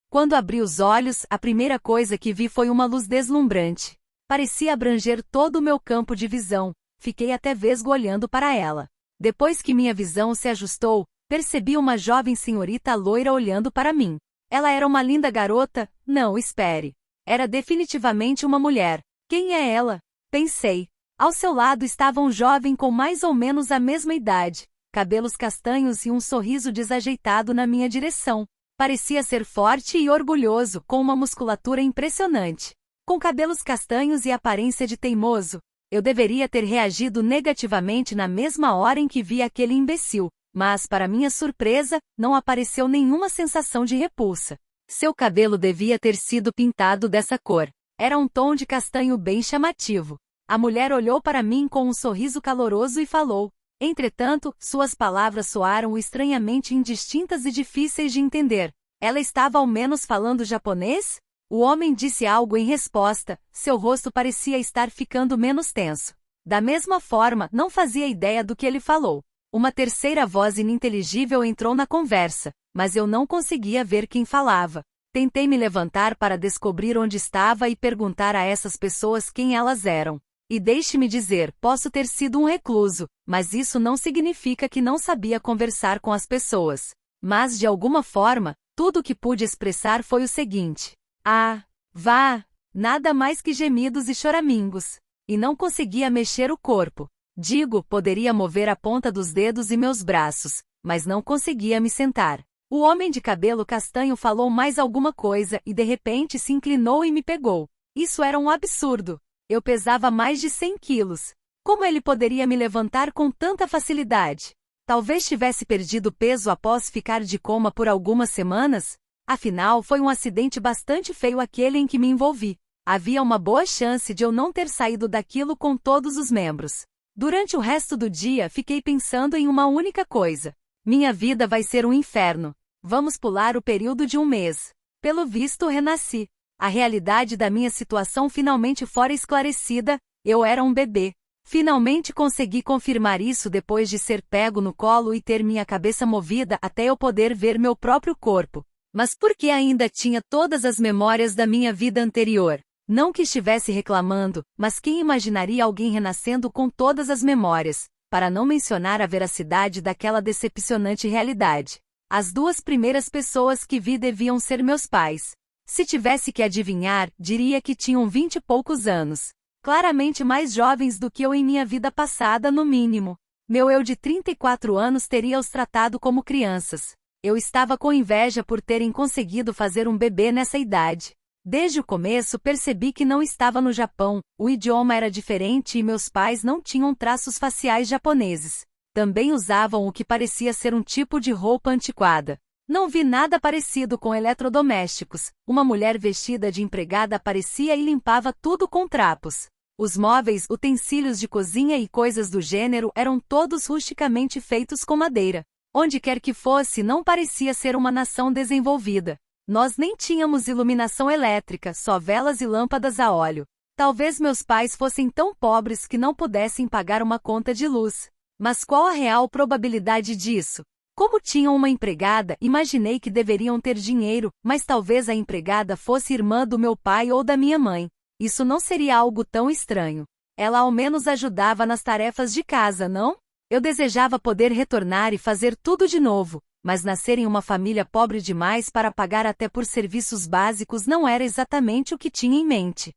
Quando abri os olhos, a primeira coisa que vi foi uma luz deslumbrante. Parecia abranger todo o meu campo de visão. Fiquei até vesgo olhando para ela. Depois que minha visão se ajustou, percebi uma jovem senhorita loira olhando para mim. Ela era uma linda garota? Não, espere. Era definitivamente uma mulher. Quem é ela? Pensei. Ao seu lado estava um jovem com mais ou menos a mesma idade, cabelos castanhos e um sorriso desajeitado na minha direção. Parecia ser forte e orgulhoso, com uma musculatura impressionante. Com cabelos castanhos e aparência de teimoso, eu deveria ter reagido negativamente na mesma hora em que vi aquele imbecil, mas, para minha surpresa, não apareceu nenhuma sensação de repulsa. Seu cabelo devia ter sido pintado dessa cor. Era um tom de castanho bem chamativo. A mulher olhou para mim com um sorriso caloroso e falou. Entretanto, suas palavras soaram estranhamente indistintas e difíceis de entender. Ela estava ao menos falando japonês? O homem disse algo em resposta, seu rosto parecia estar ficando menos tenso. Da mesma forma, não fazia ideia do que ele falou. Uma terceira voz ininteligível entrou na conversa, mas eu não conseguia ver quem falava. Tentei me levantar para descobrir onde estava e perguntar a essas pessoas quem elas eram. E deixe-me dizer, posso ter sido um recluso, mas isso não significa que não sabia conversar com as pessoas. Mas, de alguma forma, tudo o que pude expressar foi o seguinte. Ah, vá! Nada mais que gemidos e choramingos. E não conseguia mexer o corpo. Digo, poderia mover a ponta dos dedos e meus braços, mas não conseguia me sentar. O homem de cabelo castanho falou mais alguma coisa e de repente se inclinou e me pegou. Isso era um absurdo. Eu pesava mais de 100 quilos. Como ele poderia me levantar com tanta facilidade? Talvez tivesse perdido peso após ficar de coma por algumas semanas? Afinal, foi um acidente bastante feio aquele em que me envolvi. Havia uma boa chance de eu não ter saído daquilo com todos os membros. Durante o resto do dia, fiquei pensando em uma única coisa. Minha vida vai ser um inferno. Vamos pular o período de um mês. Pelo visto, renasci. A realidade da minha situação finalmente fora esclarecida, eu era um bebê. Finalmente consegui confirmar isso depois de ser pego no colo e ter minha cabeça movida até eu poder ver meu próprio corpo. Mas por que ainda tinha todas as memórias da minha vida anterior? Não que estivesse reclamando, mas quem imaginaria alguém renascendo com todas as memórias, para não mencionar a veracidade daquela decepcionante realidade. As duas primeiras pessoas que vi deviam ser meus pais. Se tivesse que adivinhar, diria que tinham 20 e poucos anos. Claramente mais jovens do que eu em minha vida passada, no mínimo. Meu eu de 34 anos teria os tratado como crianças. Eu estava com inveja por terem conseguido fazer um bebê nessa idade. Desde o começo percebi que não estava no Japão, o idioma era diferente e meus pais não tinham traços faciais japoneses. Também usavam o que parecia ser um tipo de roupa antiquada. Não vi nada parecido com eletrodomésticos. Uma mulher vestida de empregada aparecia e limpava tudo com trapos. Os móveis, utensílios de cozinha e coisas do gênero eram todos rusticamente feitos com madeira. Onde quer que fosse, não parecia ser uma nação desenvolvida. Nós nem tínhamos iluminação elétrica, só velas e lâmpadas a óleo. Talvez meus pais fossem tão pobres que não pudessem pagar uma conta de luz. Mas qual a real probabilidade disso? Como tinham uma empregada, imaginei que deveriam ter dinheiro, mas talvez a empregada fosse irmã do meu pai ou da minha mãe. Isso não seria algo tão estranho. Ela ao menos ajudava nas tarefas de casa, não? Eu desejava poder retornar e fazer tudo de novo, mas nascer em uma família pobre demais para pagar até por serviços básicos não era exatamente o que tinha em mente.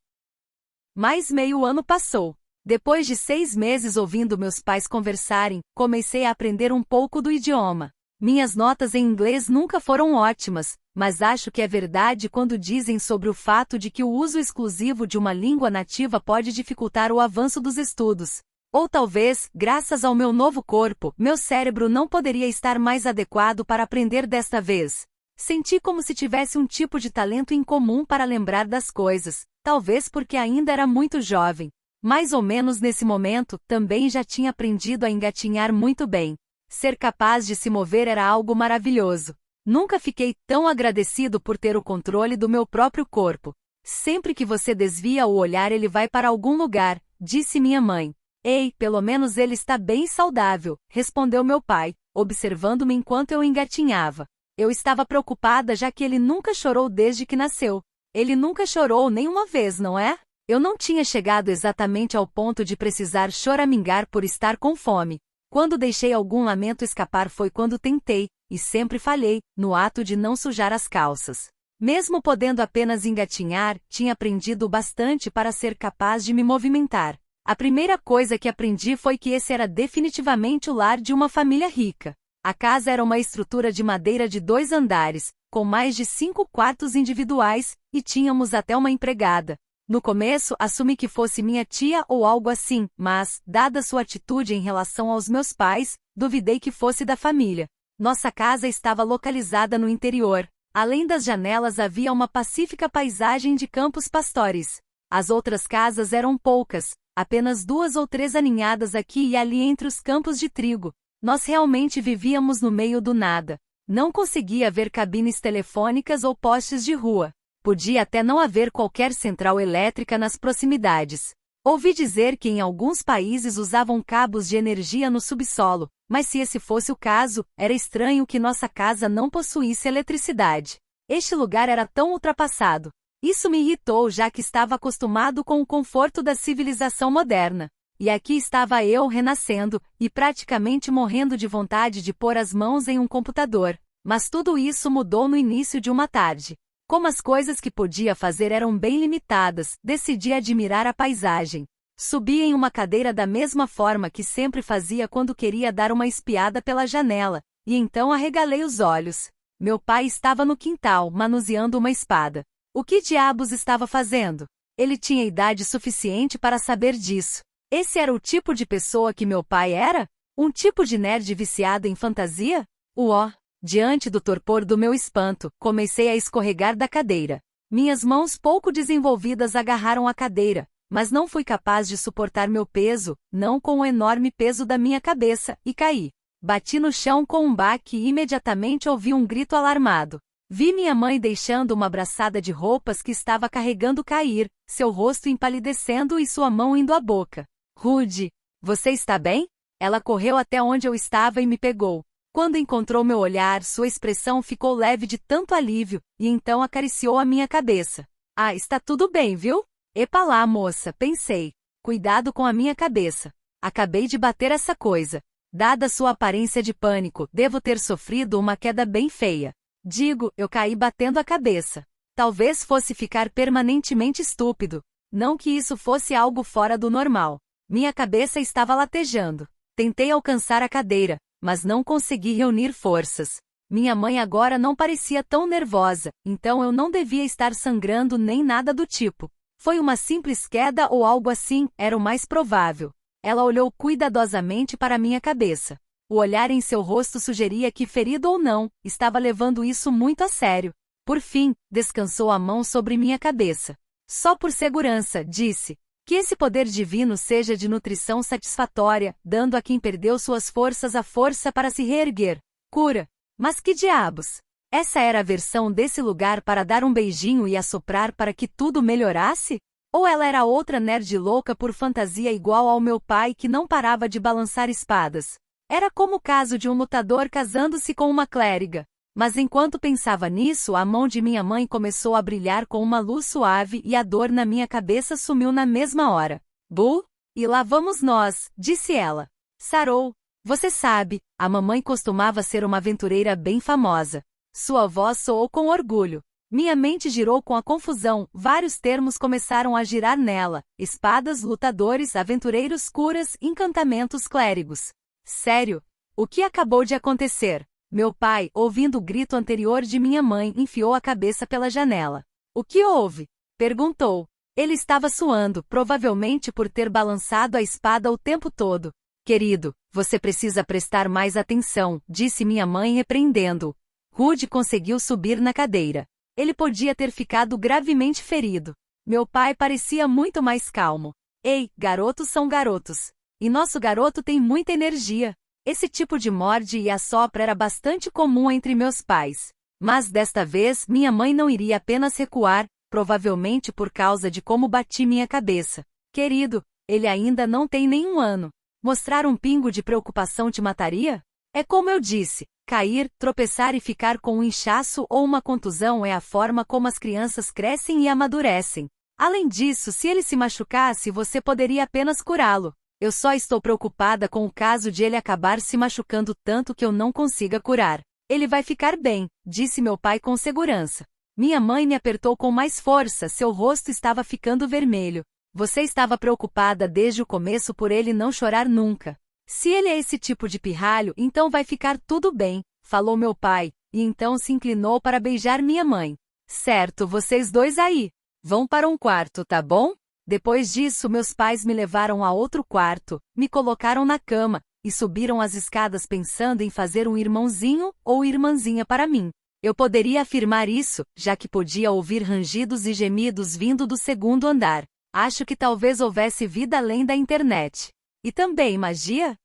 Mais meio ano passou. Depois de 6 meses ouvindo meus pais conversarem, comecei a aprender um pouco do idioma. Minhas notas em inglês nunca foram ótimas, mas acho que é verdade quando dizem sobre o fato de que o uso exclusivo de uma língua nativa pode dificultar o avanço dos estudos. Ou talvez, graças ao meu novo corpo, meu cérebro não poderia estar mais adequado para aprender desta vez. Senti como se tivesse um tipo de talento incomum para lembrar das coisas, talvez porque ainda era muito jovem. Mais ou menos nesse momento, também já tinha aprendido a engatinhar muito bem. Ser capaz de se mover era algo maravilhoso. Nunca fiquei tão agradecido por ter o controle do meu próprio corpo. Sempre que você desvia o olhar ele vai para algum lugar, disse minha mãe. Ei, pelo menos ele está bem saudável, respondeu meu pai, observando-me enquanto eu engatinhava. Eu estava preocupada já que ele nunca chorou desde que nasceu. Ele nunca chorou nem uma vez, não é? Eu não tinha chegado exatamente ao ponto de precisar choramingar por estar com fome. Quando deixei algum lamento escapar foi quando tentei, e sempre falhei, no ato de não sujar as calças. Mesmo podendo apenas engatinhar, tinha aprendido bastante para ser capaz de me movimentar. A primeira coisa que aprendi foi que esse era definitivamente o lar de uma família rica. A casa era uma estrutura de madeira de 2 andares, com mais de 5 quartos individuais, e tínhamos até uma empregada. No começo, assumi que fosse minha tia ou algo assim, mas, dada sua atitude em relação aos meus pais, duvidei que fosse da família. Nossa casa estava localizada no interior. Além das janelas havia uma pacífica paisagem de campos pastores. As outras casas eram poucas, apenas 2 ou 3 aninhadas aqui e ali entre os campos de trigo. Nós realmente vivíamos no meio do nada. Não conseguia ver cabines telefônicas ou postes de rua. Podia até não haver qualquer central elétrica nas proximidades. Ouvi dizer que em alguns países usavam cabos de energia no subsolo, mas se esse fosse o caso, era estranho que nossa casa não possuísse eletricidade. Este lugar era tão ultrapassado. Isso me irritou já que estava acostumado com o conforto da civilização moderna. E aqui estava eu renascendo, e praticamente morrendo de vontade de pôr as mãos em um computador. Mas tudo isso mudou no início de uma tarde. Como as coisas que podia fazer eram bem limitadas, decidi admirar a paisagem. Subi em uma cadeira da mesma forma que sempre fazia quando queria dar uma espiada pela janela, e então arregalei os olhos. Meu pai estava no quintal, manuseando uma espada. O que diabos estava fazendo? Ele tinha idade suficiente para saber disso. Esse era o tipo de pessoa que meu pai era? Um tipo de nerd viciado em fantasia? Diante do torpor do meu espanto, comecei a escorregar da cadeira. Minhas mãos pouco desenvolvidas agarraram a cadeira, mas não fui capaz de suportar meu peso, não com o enorme peso da minha cabeça, e caí. Bati no chão com um baque e imediatamente ouvi um grito alarmado. Vi minha mãe deixando uma braçada de roupas que estava carregando cair, seu rosto empalidecendo e sua mão indo à boca. Rude, você está bem? Ela correu até onde eu estava e me pegou. Quando encontrou meu olhar, sua expressão ficou leve de tanto alívio, e então acariciou a minha cabeça. Ah, está tudo bem, viu? Epa lá, moça, pensei. Cuidado com a minha cabeça. Acabei de bater essa coisa. Dada sua aparência de pânico, devo ter sofrido uma queda bem feia. Digo, eu caí batendo a cabeça. Talvez fosse ficar permanentemente estúpido. Não que isso fosse algo fora do normal. Minha cabeça estava latejando. Tentei alcançar a cadeira, mas não consegui reunir forças. Minha mãe agora não parecia tão nervosa, então eu não devia estar sangrando nem nada do tipo. Foi uma simples queda ou algo assim, era o mais provável. Ela olhou cuidadosamente para minha cabeça. O olhar em seu rosto sugeria que, ferido ou não, estava levando isso muito a sério. Por fim, descansou a mão sobre minha cabeça. Só por segurança, disse. Que esse poder divino seja de nutrição satisfatória, dando a quem perdeu suas forças a força para se reerguer. Cura. Mas que diabos? Essa era a versão desse lugar para dar um beijinho e assoprar para que tudo melhorasse? Ou ela era outra nerd louca por fantasia igual ao meu pai que não parava de balançar espadas? Era como o caso de um lutador casando-se com uma clériga. Mas enquanto pensava nisso, a mão de minha mãe começou a brilhar com uma luz suave e a dor na minha cabeça sumiu na mesma hora. Bu? E lá vamos nós, disse ela. Sarou. Você sabe, a mamãe costumava ser uma aventureira bem famosa. Sua voz soou com orgulho. Minha mente girou com a confusão, vários termos começaram a girar nela. Espadas, lutadores, aventureiros, curas, encantamentos, clérigos. Sério? O que acabou de acontecer? Meu pai, ouvindo o grito anterior de minha mãe, enfiou a cabeça pela janela. O que houve? Perguntou. Ele estava suando, provavelmente por ter balançado a espada o tempo todo. Querido, você precisa prestar mais atenção, disse minha mãe repreendendo-o. Rude conseguiu subir na cadeira. Ele podia ter ficado gravemente ferido. Meu pai parecia muito mais calmo. Ei, garotos são garotos. E nosso garoto tem muita energia. Esse tipo de morde e assopra era bastante comum entre meus pais. Mas desta vez minha mãe não iria apenas recuar, provavelmente por causa de como bati minha cabeça. Querido, ele ainda não tem nenhum ano. Mostrar um pingo de preocupação te mataria? É como eu disse, cair, tropeçar e ficar com um inchaço ou uma contusão é a forma como as crianças crescem e amadurecem. Além disso, se ele se machucasse, você poderia apenas curá-lo. Eu só estou preocupada com o caso de ele acabar se machucando tanto que eu não consiga curar. Ele vai ficar bem, disse meu pai com segurança. Minha mãe me apertou com mais força, seu rosto estava ficando vermelho. Você estava preocupada desde o começo por ele não chorar nunca. Se ele é esse tipo de pirralho, então vai ficar tudo bem, falou meu pai, e então se inclinou para beijar minha mãe. Certo, vocês dois aí. Vão para um quarto, tá bom? Depois disso, meus pais me levaram a outro quarto, me colocaram na cama, e subiram as escadas pensando em fazer um irmãozinho ou irmãzinha para mim. Eu poderia afirmar isso, já que podia ouvir rangidos e gemidos vindo do segundo andar. Acho que talvez houvesse vida além da internet. E também magia?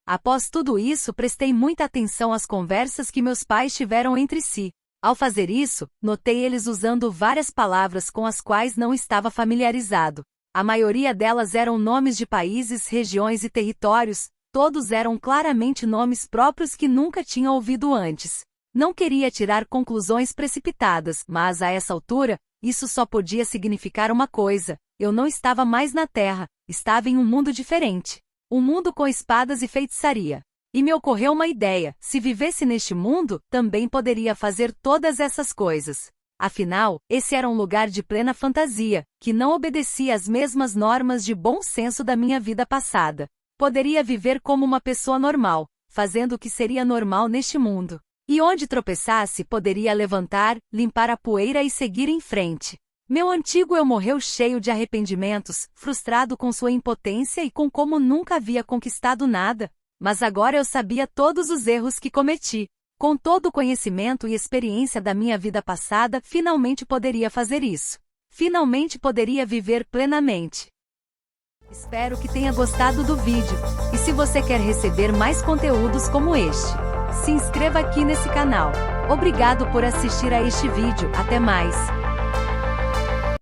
Após tudo isso, prestei muita atenção às conversas que meus pais tiveram entre si. Ao fazer isso, notei eles usando várias palavras com as quais não estava familiarizado. A maioria delas eram nomes de países, regiões e territórios, todos eram claramente nomes próprios que nunca tinha ouvido antes. Não queria tirar conclusões precipitadas, mas a essa altura, isso só podia significar uma coisa: eu não estava mais na Terra, estava em um mundo diferente. Um mundo com espadas e feitiçaria. E me ocorreu uma ideia: se vivesse neste mundo, também poderia fazer todas essas coisas. Afinal, esse era um lugar de plena fantasia, que não obedecia às mesmas normas de bom senso da minha vida passada. Poderia viver como uma pessoa normal, fazendo o que seria normal neste mundo. E onde tropeçasse, poderia levantar, limpar a poeira e seguir em frente. Meu antigo eu morreu cheio de arrependimentos, frustrado com sua impotência e com como nunca havia conquistado nada. Mas agora eu sabia todos os erros que cometi. Com todo o conhecimento e experiência da minha vida passada, finalmente poderia fazer isso. Finalmente poderia viver plenamente. Espero que tenha gostado do vídeo. E se você quer receber mais conteúdos como este, se inscreva aqui nesse canal. Obrigado por assistir a este vídeo. Até mais.